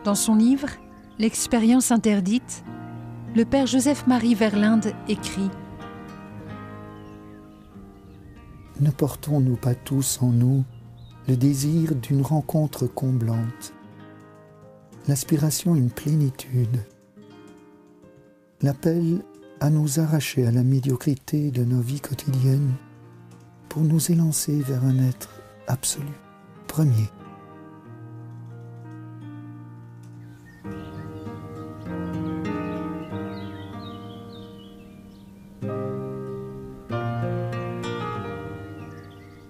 Dans son livre « L'expérience interdite », le père Joseph-Marie Verlinde écrit « Ne portons-nous pas tous en nous le désir d'une rencontre comblante, l'aspiration à une plénitude, l'appel à nous arracher à la médiocrité de nos vies quotidiennes pour nous élancer vers un être absolu, premier. »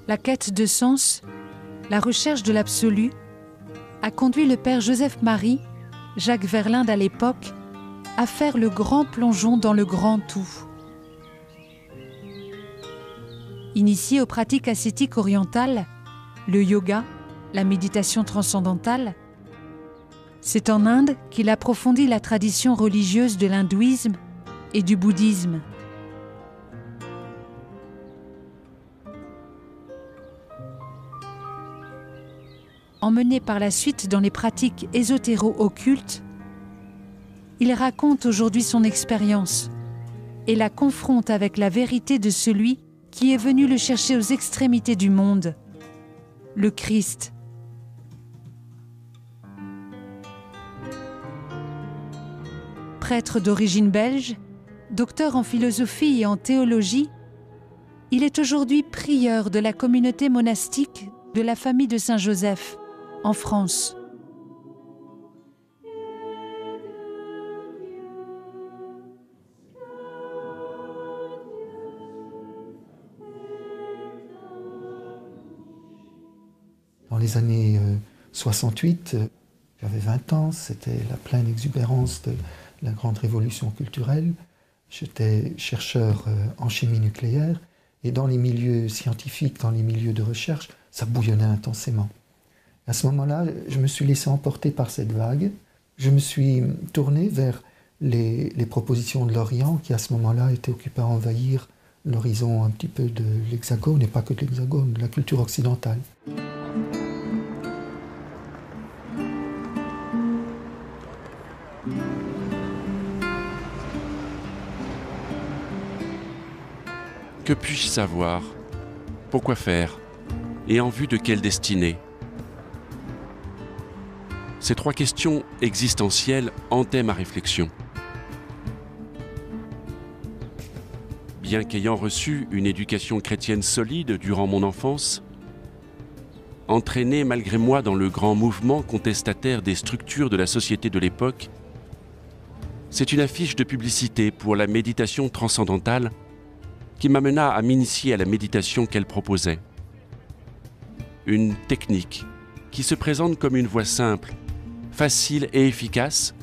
La quête de sens, la recherche de l'absolu, a conduit le père Joseph-Marie, Jacques Verlinde à l'époque, à faire le grand plongeon dans le grand tout. Initié aux pratiques ascétiques orientales, le yoga, la méditation transcendantale, c'est en Inde qu'il approfondit la tradition religieuse de l'hindouisme et du bouddhisme. Emmené par la suite dans les pratiques ésotéro-occultes, il raconte aujourd'hui son expérience et la confronte avec la vérité de celui qui est venu le chercher aux extrémités du monde, le Christ. Prêtre d'origine belge, docteur en philosophie et en théologie, il est aujourd'hui prieur de la communauté monastique de la famille de Saint-Joseph, en France. Dans les années 68, j'avais 20 ans, c'était la pleine exubérance de la grande révolution culturelle. J'étais chercheur en chimie nucléaire et dans les milieux scientifiques, dans les milieux de recherche, ça bouillonnait intensément. À ce moment-là, je me suis laissé emporter par cette vague. Je me suis tourné vers les propositions de l'Orient qui, à ce moment-là, étaient occupées à envahir l'horizon un petit peu de l'Hexagone, et pas que de l'Hexagone, de la culture occidentale. Que puis-je savoir? Pourquoi faire? Et en vue de quelle destinée? Ces trois questions existentielles hantaient ma réflexion. Bien qu'ayant reçu une éducation chrétienne solide durant mon enfance, entraîné malgré moi dans le grand mouvement contestataire des structures de la société de l'époque, c'est une affiche de publicité pour la méditation transcendantale qui m'amena à m'initier à la méditation qu'elle proposait. Une technique qui se présente comme une voie simple, facile et efficace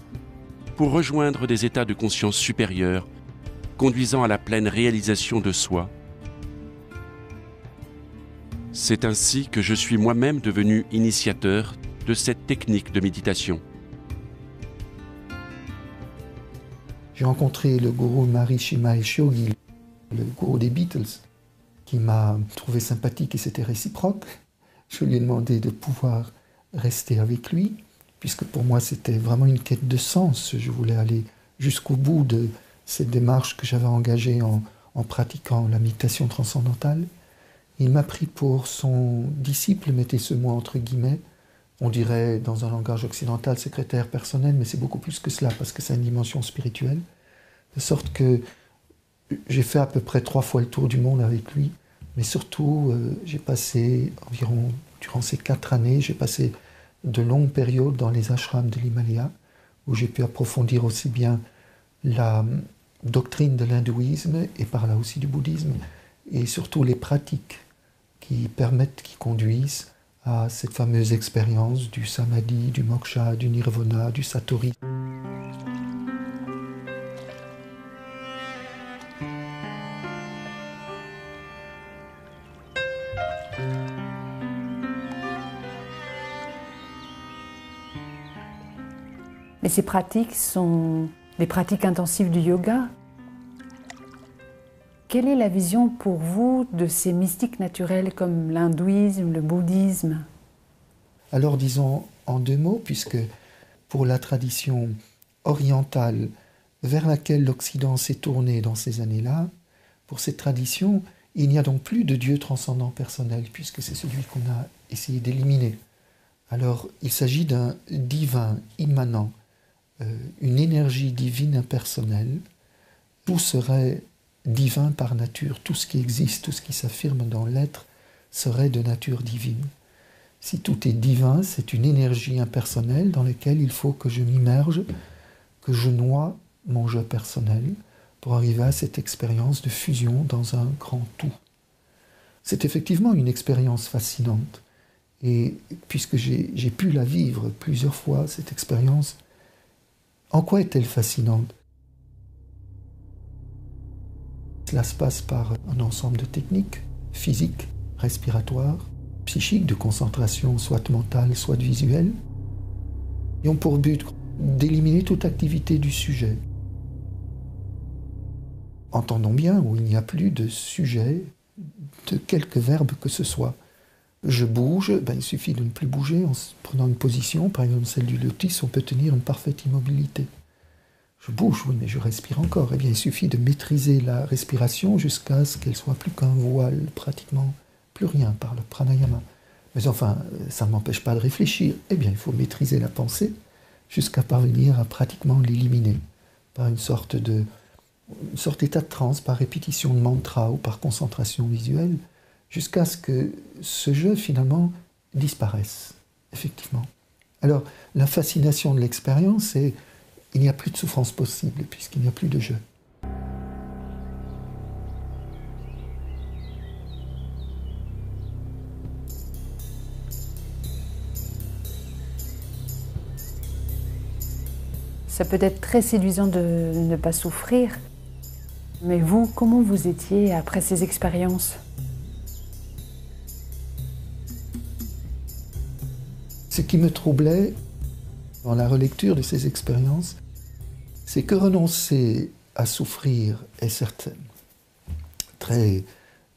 pour rejoindre des états de conscience supérieurs, conduisant à la pleine réalisation de soi. C'est ainsi que je suis moi-même devenu initiateur de cette technique de méditation. J'ai rencontré le gourou Maharishi Mahesh Yogi, le gourou des Beatles, qui m'a trouvé sympathique et c'était réciproque. Je lui ai demandé de pouvoir rester avec lui, puisque pour moi c'était vraiment une quête de sens. Je voulais aller jusqu'au bout de cette démarche que j'avais engagée en pratiquant la méditation transcendantale. Il m'a pris pour son disciple, mettez ce mot entre guillemets, on dirait dans un langage occidental secrétaire personnel, mais c'est beaucoup plus que cela, parce que ça a une dimension spirituelle, de sorte que j'ai fait à peu près 3 fois le tour du monde avec lui, mais surtout j'ai passé environ, durant ces 4 années, j'ai passé de longues périodes dans les ashrams de l'Himalaya, où j'ai pu approfondir aussi bien la doctrine de l'hindouisme et par là aussi du bouddhisme, et surtout les pratiques qui permettent, qui conduisent à cette fameuse expérience du samadhi, du moksha, du nirvana, du satori. Mais ces pratiques sont des pratiques intensives du yoga. Quelle est la vision pour vous de ces mystiques naturels comme l'hindouisme, le bouddhisme? Alors disons en 2 mots, puisque pour la tradition orientale vers laquelle l'Occident s'est tourné dans ces années-là, pour cette tradition, il n'y a donc plus de Dieu transcendant personnel, puisque c'est celui qu'on a essayé d'éliminer. Alors, il s'agit d'un divin immanent, une énergie divine impersonnelle. Tout serait divin par nature, tout ce qui existe, tout ce qui s'affirme dans l'être serait de nature divine. Si tout est divin, c'est une énergie impersonnelle dans laquelle il faut que je m'immerge, que je noie mon je personnel pour arriver à cette expérience de fusion dans un grand tout. C'est effectivement une expérience fascinante. Et puisque j'ai pu la vivre plusieurs fois, cette expérience, en quoi est-elle fascinante? Cela se passe par un ensemble de techniques physiques, respiratoires, psychiques, de concentration, soit mentale, soit visuelle, et ont pour but d'éliminer toute activité du sujet. Entendons bien, où il n'y a plus de sujet, de quelque verbe que ce soit. Je bouge, il suffit de ne plus bouger en prenant une position, par exemple celle du lotus, on peut tenir une parfaite immobilité. Je bouge, oui, mais je respire encore. Eh bien, il suffit de maîtriser la respiration jusqu'à ce qu'elle soit plus qu'un voile, pratiquement plus rien par le pranayama. Mais enfin, ça ne m'empêche pas de réfléchir. Eh bien, il faut maîtriser la pensée jusqu'à parvenir à pratiquement l'éliminer par une sorte d'état de transe, par répétition de mantra ou par concentration visuelle, jusqu'à ce que ce jeu, finalement, disparaisse, effectivement. Alors, la fascination de l'expérience, c'est qu'il n'y a plus de souffrance possible, puisqu'il n'y a plus de jeu. Ça peut être très séduisant de ne pas souffrir, mais vous, comment vous étiez après ces expériences ? Ce qui me troublait dans la relecture de ces expériences, c'est que renoncer à souffrir est certes très,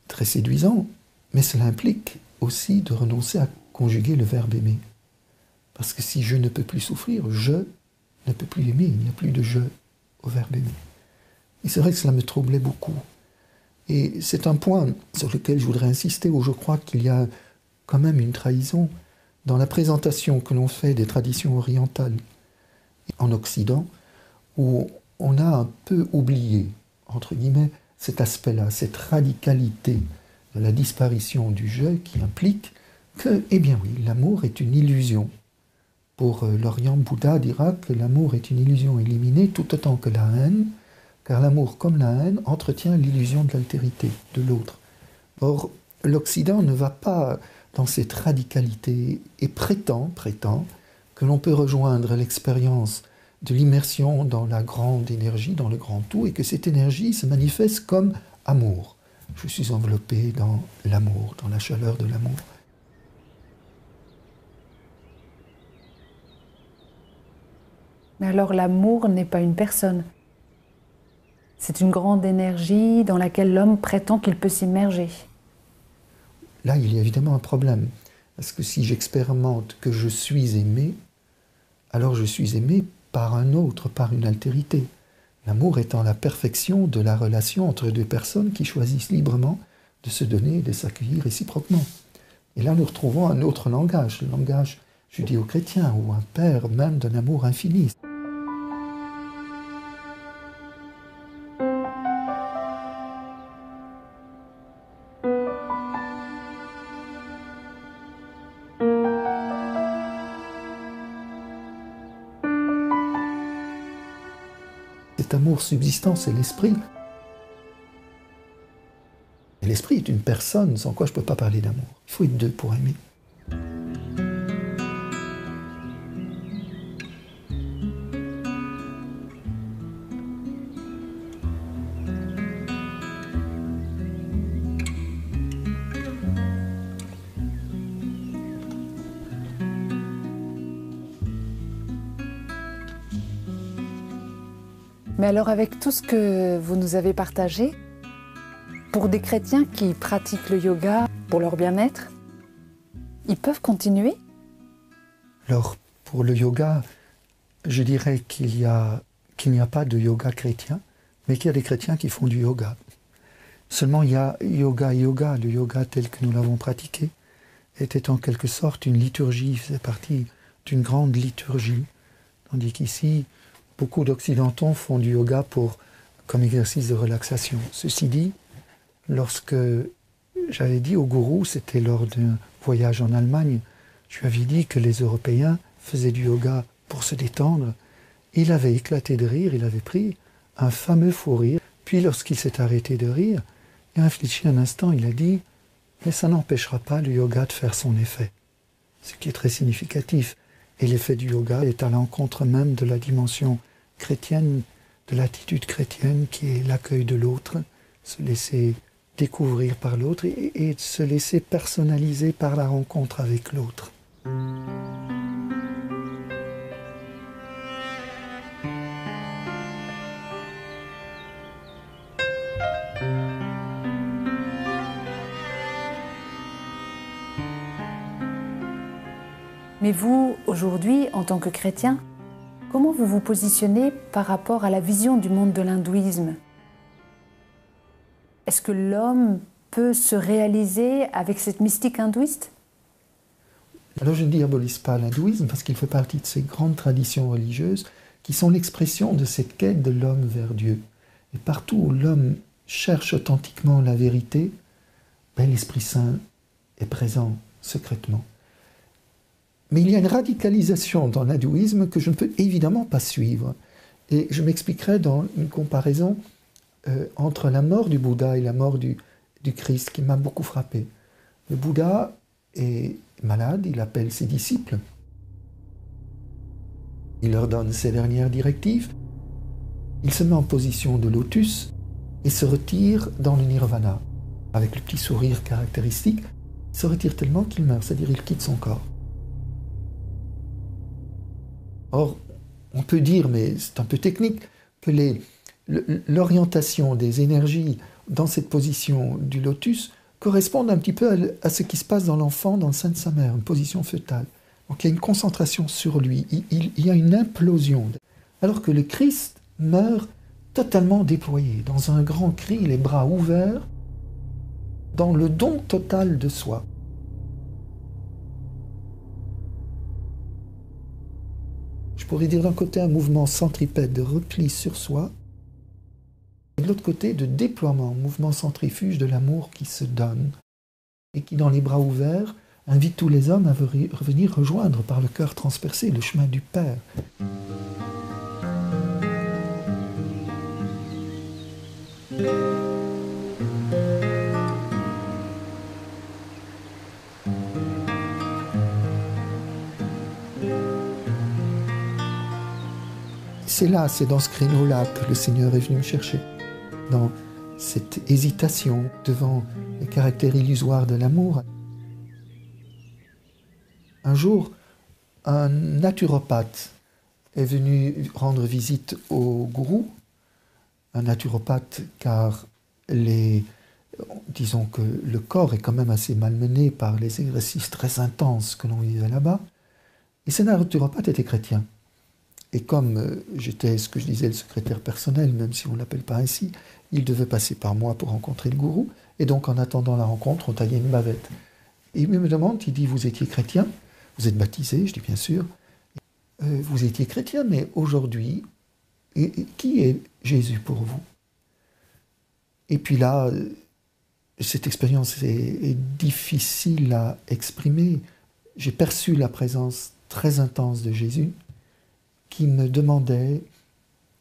très séduisant, mais cela implique aussi de renoncer à conjuguer le verbe aimer. Parce que si je ne peux plus souffrir, je ne peux plus aimer, il n'y a plus de je au verbe aimer. Et c'est vrai que cela me troublait beaucoup. Et c'est un point sur lequel je voudrais insister, où je crois qu'il y a quand même une trahison dans la présentation que l'on fait des traditions orientales en Occident, où on a un peu oublié, entre guillemets, cet aspect-là, cette radicalité de la disparition du je qui implique que, eh bien oui, l'amour est une illusion. Pour l'Orient, Bouddha dira que l'amour est une illusion éliminée tout autant que la haine, car l'amour comme la haine entretient l'illusion de l'altérité de l'autre. Or, l'Occident ne va pas dans cette radicalité et prétend que l'on peut rejoindre l'expérience de l'immersion dans la grande énergie, dans le grand tout, et que cette énergie se manifeste comme amour. Je suis enveloppé dans l'amour, dans la chaleur de l'amour. Mais alors l'amour n'est pas une personne. C'est une grande énergie dans laquelle l'homme prétend qu'il peut s'immerger. Là, il y a évidemment un problème. Parce que si j'expérimente que je suis aimé, alors je suis aimé par un autre, par une altérité. L'amour étant la perfection de la relation entre deux personnes qui choisissent librement de se donner et de s'accueillir réciproquement. Et là, nous retrouvons un autre langage, le langage judéo-chrétien, ou un père même d'un amour infini. Cet amour subsistant, c'est l'esprit. Et l'esprit est une personne sans quoi je ne peux pas parler d'amour. Il faut être deux pour aimer. Mais alors avec tout ce que vous nous avez partagé, pour des chrétiens qui pratiquent le yoga pour leur bien-être, ils peuvent continuer ? Alors, pour le yoga, Je dirais qu'il n'y a pas de yoga chrétien, mais qu'il y a des chrétiens qui font du yoga. Seulement, il y a yoga. Le yoga tel que nous l'avons pratiqué était en quelque sorte une liturgie, faisait partie d'une grande liturgie. Tandis qu'ici, beaucoup d'Occidentaux font du yoga comme exercice de relaxation. Ceci dit, lorsque j'avais dit au gourou, c'était lors d'un voyage en Allemagne, je lui avais dit que les Européens faisaient du yoga pour se détendre. Il avait éclaté de rire, il avait pris un fameux fou rire. Puis lorsqu'il s'est arrêté de rire, il a réfléchi un instant, il a dit « Mais ça n'empêchera pas le yoga de faire son effet ». Ce qui est très significatif. Et l'effet du yoga est à l'encontre même de la dimension chrétienne, de l'attitude chrétienne qui est l'accueil de l'autre, se laisser découvrir par l'autre et se laisser personnaliser par la rencontre avec l'autre. Mais vous, aujourd'hui, en tant que chrétien, comment vous vous positionnez par rapport à la vision du monde de l'hindouisme? Est-ce que l'homme peut se réaliser avec cette mystique hindouiste? Alors je ne diabolise pas l'hindouisme parce qu'il fait partie de ces grandes traditions religieuses qui sont l'expression de cette quête de l'homme vers Dieu. Et partout où l'homme cherche authentiquement la vérité, l'Esprit Saint est présent secrètement. Mais il y a une radicalisation dans l'hindouisme que je ne peux évidemment pas suivre. Et je m'expliquerai dans une comparaison entre la mort du Bouddha et la mort du Christ qui m'a beaucoup frappé. Le Bouddha est malade, il appelle ses disciples. Il leur donne ses dernières directives. Il se met en position de lotus et se retire dans le nirvana. Avec le petit sourire caractéristique, il se retire tellement qu'il meurt, c'est-à-dire il quitte son corps. Or, on peut dire, mais c'est un peu technique, que l'orientation des énergies dans cette position du lotus correspond un petit peu à ce qui se passe dans l'enfant, dans le sein de sa mère, une position fœtale. Donc il y a une concentration sur lui, il y a une implosion. Alors que le Christ meurt totalement déployé, dans un grand cri, les bras ouverts, dans le don total de soi. Je pourrais dire d'un côté un mouvement centripète de repli sur soi, et de l'autre côté de déploiement, mouvement centrifuge de l'amour qui se donne, et qui, dans les bras ouverts, invite tous les hommes à venir rejoindre par le cœur transpercé le chemin du Père. C'est dans ce créneau-là que le Seigneur est venu me chercher, dans cette hésitation devant les caractères illusoires de l'amour. Un jour, un naturopathe est venu rendre visite au gourou, un naturopathe car disons que le corps est quand même assez malmené par les exercices très intenses que l'on vivait là-bas, et ce naturopathe était chrétien. Et comme j'étais, ce que je disais, le secrétaire personnel, même si on ne l'appelle pas ainsi, il devait passer par moi pour rencontrer le gourou. Et donc, en attendant la rencontre, on taillait une bavette. Et il me demande, il dit, vous étiez chrétien? Vous êtes baptisé? Je dis, bien sûr. Vous étiez chrétien, mais aujourd'hui, qui est Jésus pour vous? Et puis là, cette expérience est difficile à exprimer. J'ai perçu la présence très intense de Jésus, qui me demandait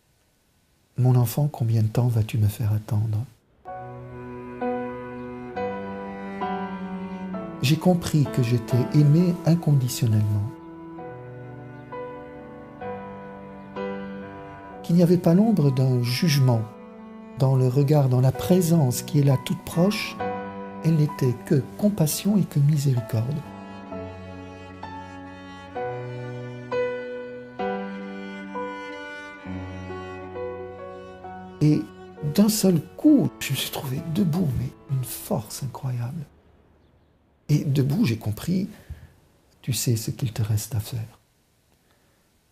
« Mon enfant, combien de temps vas-tu me faire attendre ?» J'ai compris que j'étais aimé inconditionnellement, qu'il n'y avait pas l'ombre d'un jugement dans le regard, dans la présence qui est là toute proche. Elle n'était que compassion et que miséricorde. Et d'un seul coup, je me suis trouvé debout, mais une force incroyable. Et debout, j'ai compris, tu sais ce qu'il te reste à faire.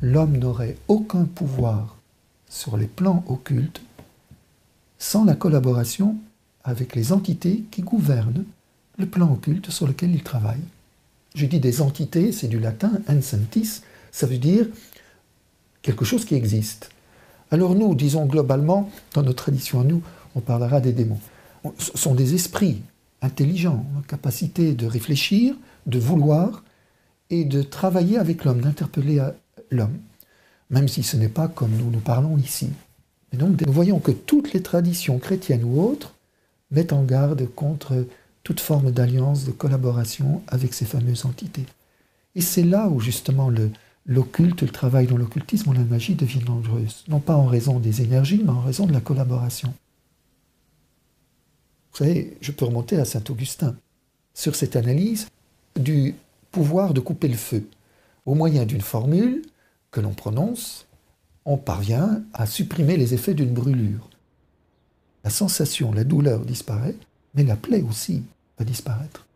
l'homme n'aurait aucun pouvoir sur les plans occultes sans la collaboration avec les entités qui gouvernent le plan occulte sur lequel il travaille. Je dis des entités, c'est du latin, encentis, ça veut dire quelque chose qui existe. Alors nous, disons globalement, dans notre tradition à nous, on parlera des démons. Ce sont des esprits intelligents, en capacité de réfléchir, de vouloir et de travailler avec l'homme, d'interpeller l'homme, même si ce n'est pas comme nous parlons ici. Et donc nous voyons que toutes les traditions chrétiennes ou autres mettent en garde contre toute forme d'alliance, de collaboration avec ces fameuses entités. Et c'est là où justement l'occulte, le travail dans l'occultisme ou la magie devient dangereuse. Non pas en raison des énergies, mais en raison de la collaboration. Vous savez, je peux remonter à saint Augustin sur cette analyse du pouvoir de couper le feu. Au moyen d'une formule que l'on prononce, on parvient à supprimer les effets d'une brûlure. La sensation, la douleur disparaît, mais la plaie aussi va disparaître.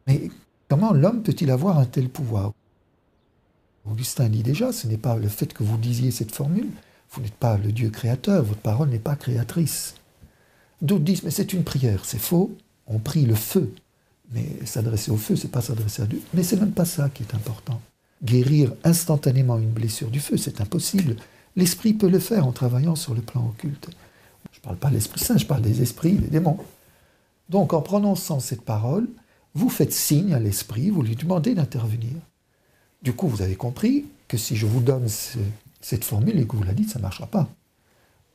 Mais comment l'homme peut-il avoir un tel pouvoir? Augustin dit déjà, ce n'est pas le fait que vous disiez cette formule, vous n'êtes pas le Dieu créateur, votre parole n'est pas créatrice. D'autres disent, mais c'est une prière, c'est faux, on prie le feu. Mais s'adresser au feu, c'est pas s'adresser à Dieu. Mais c'est même pas ça qui est important. Guérir instantanément une blessure du feu, c'est impossible. L'esprit peut le faire en travaillant sur le plan occulte. Je ne parle pas de l'Esprit Saint, je parle des esprits, des démons. Donc en prononçant cette parole, vous faites signe à l'esprit, vous lui demandez d'intervenir. Du coup, vous avez compris que si je vous donne cette formule et que vous la dites, ça ne marchera pas.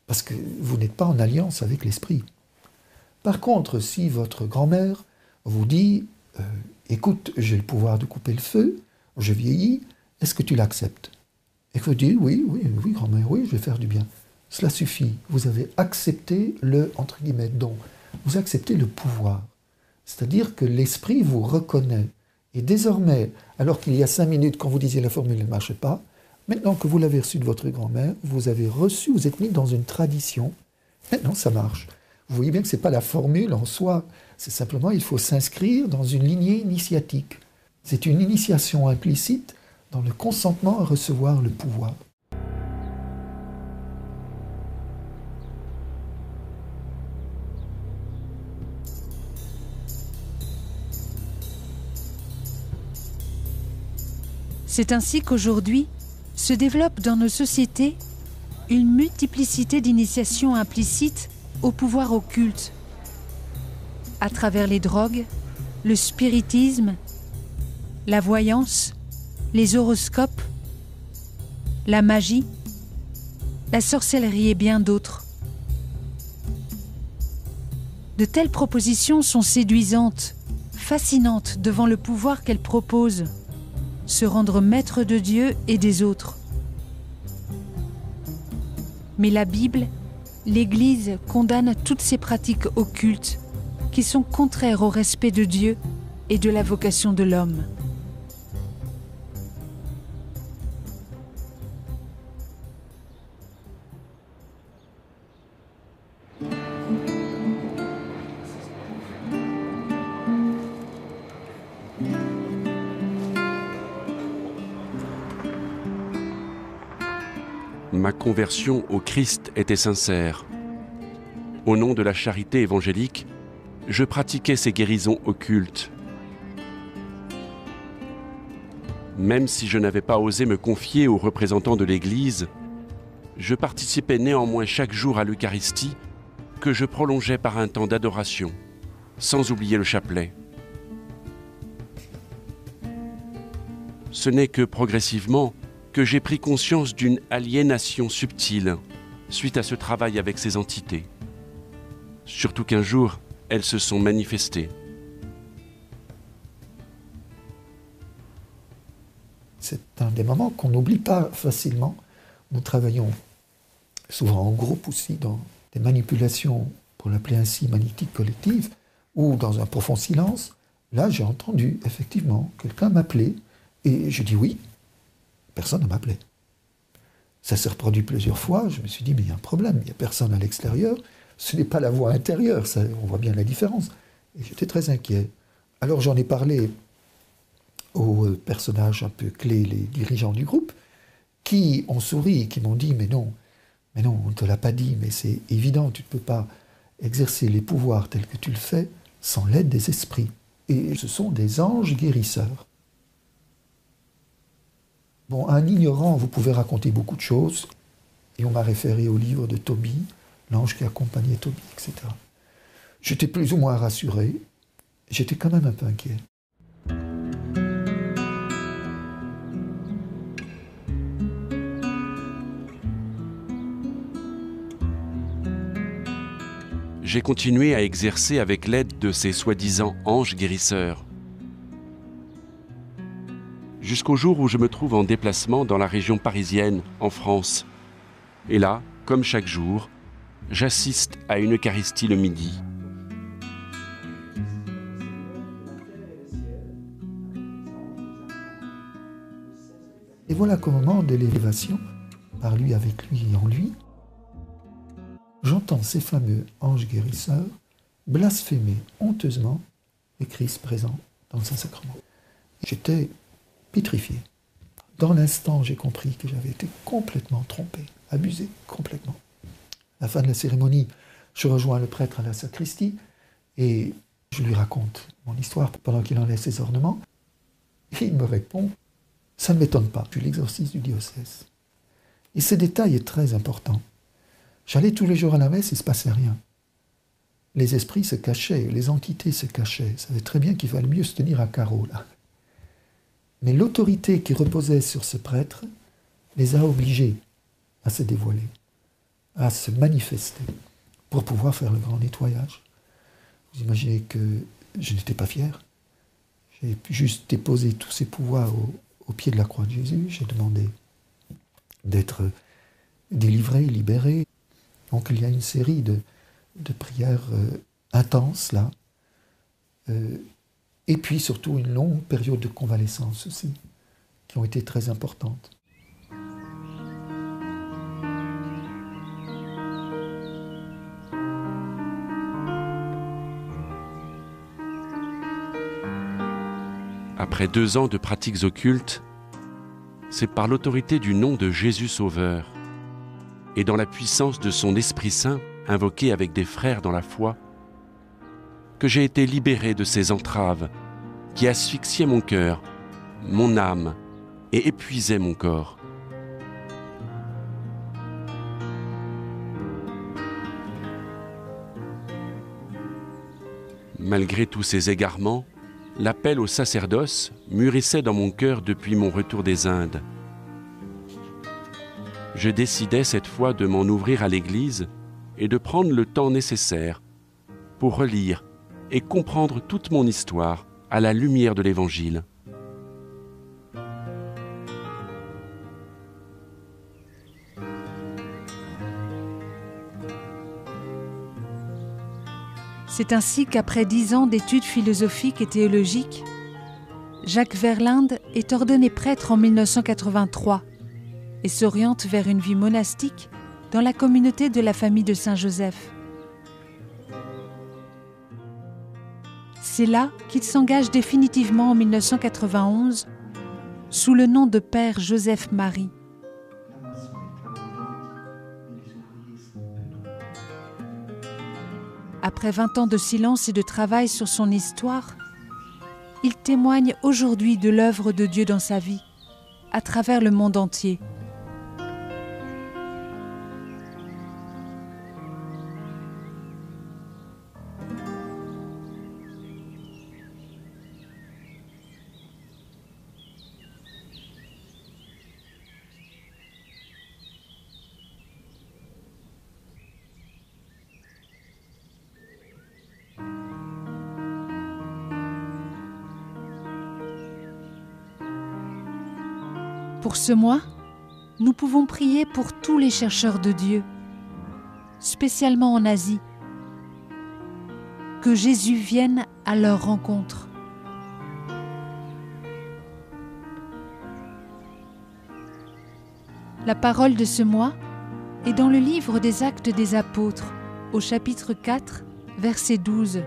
Parce que vous n'êtes pas en alliance avec l'esprit. Par contre, si votre grand-mère vous dit « Écoute, j'ai le pouvoir de couper le feu, je vieillis, est-ce que tu l'acceptes ?» Et que vous dites « Oui, grand-mère, oui, je vais faire du bien. » Cela suffit. Vous avez accepté le, entre guillemets, don. Vous acceptez le pouvoir. C'est-à-dire que l'esprit vous reconnaît. Et désormais, alors qu'il y a 5 minutes, quand vous disiez la formule ne marchait pas, maintenant que vous l'avez reçue de votre grand-mère, vous avez reçu, vous êtes mis dans une tradition. Maintenant, ça marche. Vous voyez bien que ce n'est pas la formule en soi. C'est simplement, il faut s'inscrire dans une lignée initiatique. C'est une initiation implicite dans le consentement à recevoir le pouvoir. C'est ainsi qu'aujourd'hui se développe dans nos sociétés une multiplicité d'initiations implicites au pouvoir occulte, à travers les drogues, le spiritisme, la voyance, les horoscopes, la magie, la sorcellerie et bien d'autres. De telles propositions sont séduisantes, fascinantes devant le pouvoir qu'elles proposent, se rendre maître de Dieu et des autres. Mais la Bible, l'Église condamne toutes ces pratiques occultes qui sont contraires au respect de Dieu et de la vocation de l'homme. Ma conversion au Christ était sincère. Au nom de la charité évangélique, je pratiquais ces guérisons occultes. Même si je n'avais pas osé me confier aux représentants de l'Église, je participais néanmoins chaque jour à l'Eucharistie que je prolongeais par un temps d'adoration, sans oublier le chapelet. Ce n'est que progressivement que j'ai pris conscience d'une aliénation subtile suite à ce travail avec ces entités. Surtout qu'un jour, elles se sont manifestées. C'est un des moments qu'on n'oublie pas facilement. Nous travaillons souvent en groupe aussi dans des manipulations, pour l'appeler ainsi, magnétiques collectives, ou dans un profond silence. Là, j'ai entendu, effectivement, quelqu'un m'appeler, et je dis oui. Personne ne m'appelait. Ça s'est reproduit plusieurs fois. Je me suis dit, mais il y a un problème. Il n'y a personne à l'extérieur. Ce n'est pas la voix intérieure. Ça, on voit bien la différence. Et j'étais très inquiet. Alors j'en ai parlé aux personnages un peu clés, les dirigeants du groupe, qui ont souri et qui m'ont dit « mais non, on ne te l'a pas dit, mais c'est évident, tu ne peux pas exercer les pouvoirs tels que tu le fais sans l'aide des esprits. » Et ce sont des anges guérisseurs. Bon, à un ignorant, vous pouvez raconter beaucoup de choses, et on m'a référé au livre de Tobie, l'ange qui accompagnait Tobie, etc. J'étais plus ou moins rassuré, j'étais quand même un peu inquiet. J'ai continué à exercer avec l'aide de ces soi-disant anges guérisseurs. Jusqu'au jour où je me trouve en déplacement dans la région parisienne, en France. Et là, comme chaque jour, j'assiste à une Eucharistie le midi. Et voilà qu'au moment de l'élévation, par lui, avec lui et en lui, j'entends ces fameux anges guérisseurs blasphémer honteusement le Christ présent dans le Saint-Sacrement. J'étais pétrifié. Dans l'instant, j'ai compris que j'avais été complètement trompé, abusé, complètement. À la fin de la cérémonie, je rejoins le prêtre à la sacristie et je lui raconte mon histoire pendant qu'il enlève ses ornements. Et il me répond « Ça ne m'étonne pas, je suis l'exorciste du diocèse. » Et ce détail est très important. J'allais tous les jours à la messe, il ne se passait rien. Les esprits se cachaient, les entités se cachaient. Ils savaient très bien qu'il fallait mieux se tenir à carreau, là. Mais l'autorité qui reposait sur ce prêtre les a obligés à se dévoiler, à se manifester, pour pouvoir faire le grand nettoyage. Vous imaginez que je n'étais pas fier. J'ai juste déposé tous ces pouvoirs au pied de la croix de Jésus. J'ai demandé d'être délivré, libéré. Donc il y a une série de prières intenses là. Et puis surtout une longue période de convalescence aussi, qui ont été très importantes. Après 2 ans de pratiques occultes, c'est par l'autorité du nom de Jésus Sauveur et dans la puissance de son Esprit Saint, invoqué avec des frères dans la foi, que j'ai été libéré de ces entraves qui asphyxiaient mon cœur, mon âme et épuisaient mon corps. Malgré tous ces égarements, l'appel au sacerdoce mûrissait dans mon cœur depuis mon retour des Indes. Je décidai cette fois de m'en ouvrir à l'Église et de prendre le temps nécessaire pour relire et comprendre toute mon histoire à la lumière de l'Évangile. C'est ainsi qu'après 10 ans d'études philosophiques et théologiques, Jacques Verlinde est ordonné prêtre en 1983 et s'oriente vers une vie monastique dans la communauté de la famille de Saint-Joseph. C'est là qu'il s'engage définitivement en 1991 sous le nom de Père Joseph-Marie. Après 20 ans de silence et de travail sur son histoire, il témoigne aujourd'hui de l'œuvre de Dieu dans sa vie, à travers le monde entier. Pour ce mois, nous pouvons prier pour tous les chercheurs de Dieu, spécialement en Asie. Que Jésus vienne à leur rencontre. La parole de ce mois est dans le livre des Actes des Apôtres, au chapitre 4, verset 12.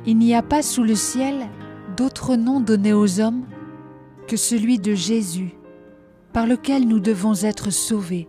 Il n'y a pas sous le ciel d'autre nom donné aux hommes que celui de Jésus, par lequel nous devons être sauvés.